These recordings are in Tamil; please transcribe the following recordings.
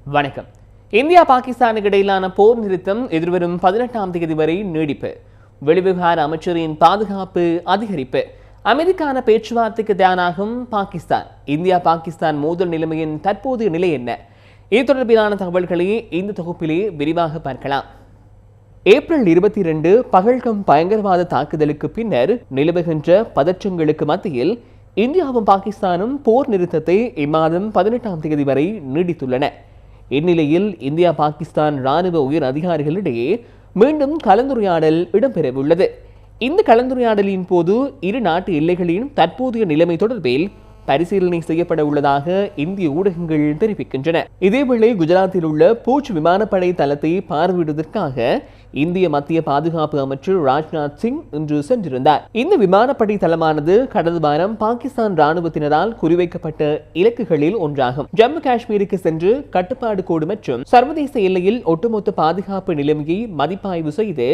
வணக்கம். இந்தியா பாகிஸ்தானுக்கு இடையிலான போர் நிறுத்தம் எதிர்வரும் 18ஆம் தேதி வரை நீடிப்பு. வெளிவிவகார அமைச்சரின் பாதுகாப்பு அதிகரிப்பு. அமைதிக்கான பேச்சுவார்த்தைக்கு தயாராகும் பாகிஸ்தான். இந்தியா பாகிஸ்தான் மோதல் நிலைமையின் தற்போதைய நிலை என்ன? இது தொடர்பிலான தகவல்களை இந்த தொகுப்பிலே விரிவாக பார்க்கலாம். ஏப்ரல் 22 பகல்கம் பயங்கரவாத தாக்குதலுக்கு பின்னர் நிலவுகின்ற பதற்றங்களுக்கு மத்தியில் இந்தியாவும் பாகிஸ்தானும் போர் நிறுத்தத்தை இம்மாதம் 18ஆம் தேதி வரை நீடித்துள்ளன. இந்நிலையில் இந்தியா பாகிஸ்தான் ராணுவ உயர் அதிகாரிகளிடையே மீண்டும் கலந்துரையாடல் இடம்பெறவுள்ளது. இந்த கலந்துரையாடலின் போது இரு நாட்டு எல்லைகளின் தற்போதைய நிலைமை தொடர்பில் பரிசீலனை செய்யப்பட உள்ளதாக இந்திய ஊடகங்கள் தெரிவிக்கின்றன. இதேவேளை குஜராத்தில் உள்ள பூஜ் விமானப்படை தளத்தை பார்வையிடுவதற்காக இந்திய மத்திய பாதுகாப்பு அமைச்சர் ராஜ்நாத் சிங் இன்று சென்றிருந்தார். இந்த விமானப்படை தளமானது கடந்த வாரம் பாகிஸ்தான் ராணுவத்தினரால் குறிவைக்கப்பட்ட இலக்குகளில் ஒன்றாகும். ஜம்மு காஷ்மீருக்கு சென்று கட்டுப்பாடு கோடு மற்றும் சர்வதேச எல்லையில் ஒட்டுமொத்த பாதுகாப்பு நிலைமையை மதிப்பாய்வு செய்து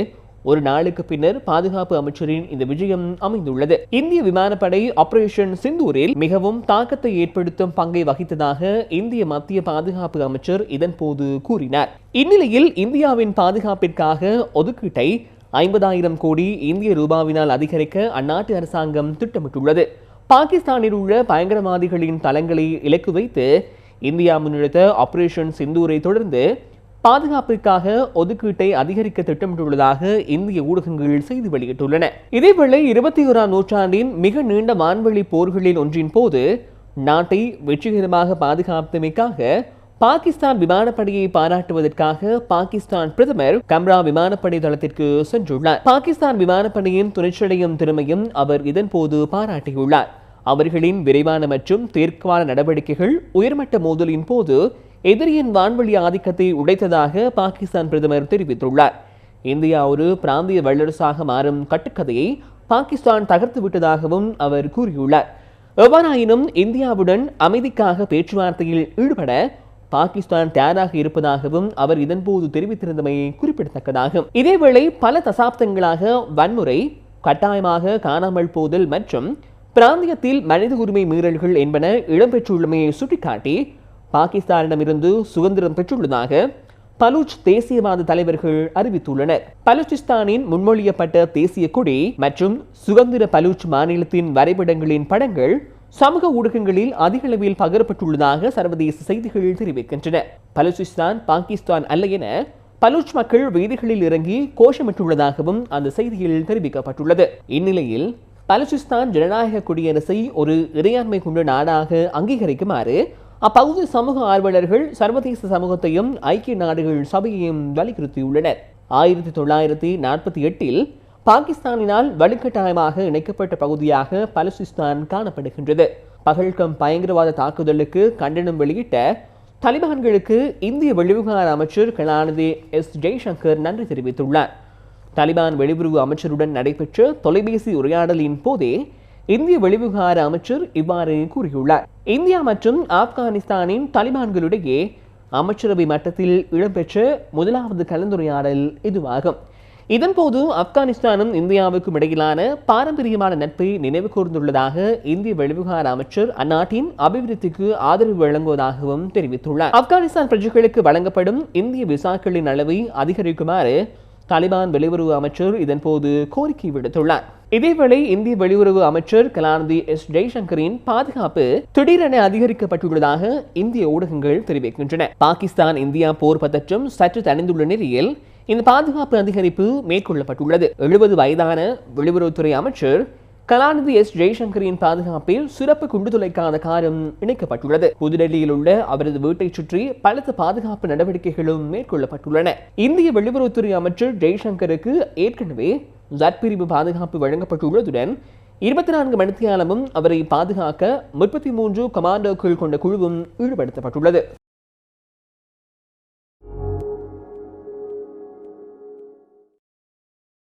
ஒரு நாளுக்கு பின்னர் பாதுகாப்பு அமைச்சரின் இந்த விஜயம் அமைந்துள்ளது. இந்திய விமானப்படை ஆபரேஷன் சிந்தூரில் மிகவும் தாக்கத்தை ஏற்படுத்தும் பங்கை வகித்ததாக இந்திய மத்திய பாதுகாப்பு அமைச்சர் இதன்போது கூறினார். இந்நிலையில் இந்தியாவின் பாதுகாப்பிற்காக ஒதுக்கீட்டை 50,000 கோடி இந்திய ரூபாவினால் அதிகரிக்க அந்நாட்டு அரசாங்கம் திட்டமிட்டுள்ளது. பாகிஸ்தானில் உள்ள பயங்கரவாதிகளின் தளங்களை இலக்கு வைத்து இந்தியா முன்னெடுத்த ஆபரேஷன் சிந்தூரை தொடர்ந்து பாதுகாப்பிற்காக ஒதுக்கீட்டை அதிகரிக்க திட்டமிட்டுள்ளதாக இந்திய ஊடகங்கள் செய்தி வெளியிட்டுள்ளன. இதேவேளை 21ஆம் நூற்றாண்டின் மிக நீண்ட வான்வெளி போர்களில் ஒன்றின் போது நாட்டை வெற்றிகரமாக பாதுகாத்தமைக்காக பாகிஸ்தான் விமானப்படையை பாராட்டுவதற்காக பாகிஸ்தான் பிரதமர் கம்ரா விமானப்படை தளத்திற்கு சென்றுள்ளார். பாகிஸ்தான் விமானப்படையின் துணிச்சலையும் திறமையும் அவர் இதன்போது பாராட்டியுள்ளார். அவர்களின் விரைவான மற்றும் தீர்க்கமான நடவடிக்கைகள் உயர்மட்ட மோதலின் போது எதிரியின் வான்வெளி ஆதிக்கத்தை உடைத்ததாக பாகிஸ்தான் பிரதமர் தெரிவித்துள்ளார். இந்தியா ஒரு பிராந்திய வல்லரசாக மாறும் கட்டுக்கதையை பாகிஸ்தான் தகர்த்து விட்டதாகவும் அவர் கூறியுள்ளார். எவ்வாறாயினும் இந்தியாவுடன் அமைதிக்காக பேச்சுவார்த்தையில் ஈடுபட பாகிஸ்தான் தயாராக இருப்பதாகவும் அவர் இதன்போது தெரிவித்திருந்தமை குறிப்பிடத்தக்கதாகும். இதேவேளை பல தசாப்தங்களாக வன்முறை, கட்டாயமாக காணாமல் போதல் மற்றும் பிராந்தியத்தில் மனித உரிமை மீறல்கள் என்பன இடம்பெற்றுள்ளமையை சுட்டிக்காட்டி பாகிஸ்தானிடமிருந்து சுதந்திரம் பெற்றுள்ளதாக பலூச் தேசியவாத தலைவர்கள் அறிவித்துள்ளனர். பலூச்சிஸ்தானின் முன்மொழியப்பட்ட தேசிய கொடி மற்றும் சுதந்திர பலூச் மாநிலத்தின் வரைபடங்களின் படங்கள் சமூக ஊடகங்களில் அதிக அளவில் பகிரப்பட்டுள்ளதாக சர்வதேச செய்திகள் தெரிவிக்கின்றன. பலூச்சிஸ்தான் பாகிஸ்தான் அல்ல என பலூச் மக்கள் வீதிகளில் இறங்கி கோஷமிட்டுள்ளதாகவும் அந்த செய்தியில் தெரிவிக்கப்பட்டுள்ளது. இந்நிலையில் பலூச்சிஸ்தான் ஜனநாயக குடியரசை ஒரு இறையாண்மை கொண்ட நாடாக அங்கீகரிக்குமாறு அப்பகுதி சமூக ஆர்வலர்கள் சர்வதேச சமூகத்தையும் ஐக்கிய நாடுகள் சபையையும் வலியுறுத்தியுள்ளனர். 1948 பாகிஸ்தானினால் வலுக்கட்டாயமாக இணைக்கப்பட்ட பகுதியாக பலூச்சிஸ்தான் காணப்படுகின்றது. பகல்கம் பயங்கரவாத தாக்குதலுக்கு கண்டனம் வெளியிட்ட தலிபான்களுக்கு இந்திய வெளிவிவகார அமைச்சர் கலாநிதி எஸ் ஜெய்சங்கர் நன்றி தெரிவித்துள்ளார். தலிபான் வெளியுறவு அமைச்சருடன் நடைபெற்ற தொலைபேசி உரையாடலின் போதே இந்திய வெளிவிவகார அமைச்சர் இவ்வாறு கூறியுள்ளார். இந்தியா மற்றும் ஆப்கானிஸ்தானின் தலிபான்களிடையே அமைச்சரவை மட்டத்தில் இடம்பெற்ற முதலாவது கலந்துரையாடல் இதுவாகும். இதன்போது ஆப்கானிஸ்தானும் இந்தியாவுக்கும் இடையிலான பாரம்பரியமான நட்பை நினைவு கூர்ந்துள்ளதாக இந்திய வெளிவிவகார அமைச்சர் அந்நாட்டின் அபிவிருத்திக்கு ஆதரவு வழங்குவதாகவும் தெரிவித்துள்ளார். ஆப்கானிஸ்தான் பிரஜைகளுக்கு வழங்கப்படும் இந்திய விசாக்களின் அளவை அதிகரிக்குமாறு தாலிபான் வெளியுறவு அமைச்சர் இதன்போது கோரிக்கை விடுத்துள்ளார். இதேவேளை இந்திய வெளியுறவு அமைச்சர் கலாநிதி எஸ் ஜெய்சங்கரின் பாதுகாப்பு திடீரென அதிகரிக்கப்பட்டுள்ளதாக இந்திய ஊடகங்கள் தெரிவிக்கின்றன. பாகிஸ்தான் இந்தியா போர் பதற்றம் சற்று தணிந்துள்ள நிலையில் இந்த பாதுகாப்பு அதிகரிப்பு மேற்கொள்ளப்பட்டுள்ளது. 70 வயதான வெளியுறவுத்துறை அமைச்சர் கலாநிதி எஸ் ஜெய்சங்கரின் பாதுகாப்பில் சிறப்பு குண்டுதுளைக்கான காரம் இணைக்கப்பட்டுள்ளது. புதுடெல்லியில் உள்ள அவரது வீட்டை சுற்றி பலத்த பாதுகாப்பு நடவடிக்கைகளும் மேற்கொள்ளப்பட்டுள்ளன. இந்திய வெளியுறவுத்துறை அமைச்சர் ஜெய்சங்கருக்கு ஏற்கனவே ஜட் பிரிவு பாதுகாப்பு வழங்கப்பட்டுள்ளதுடன் 24 மணித்தியாலமும் அவரை பாதுகாக்க 33 கமாண்டோக்கள் கொண்ட குழுவும் ஈடுபடுத்தப்பட்டுள்ளது.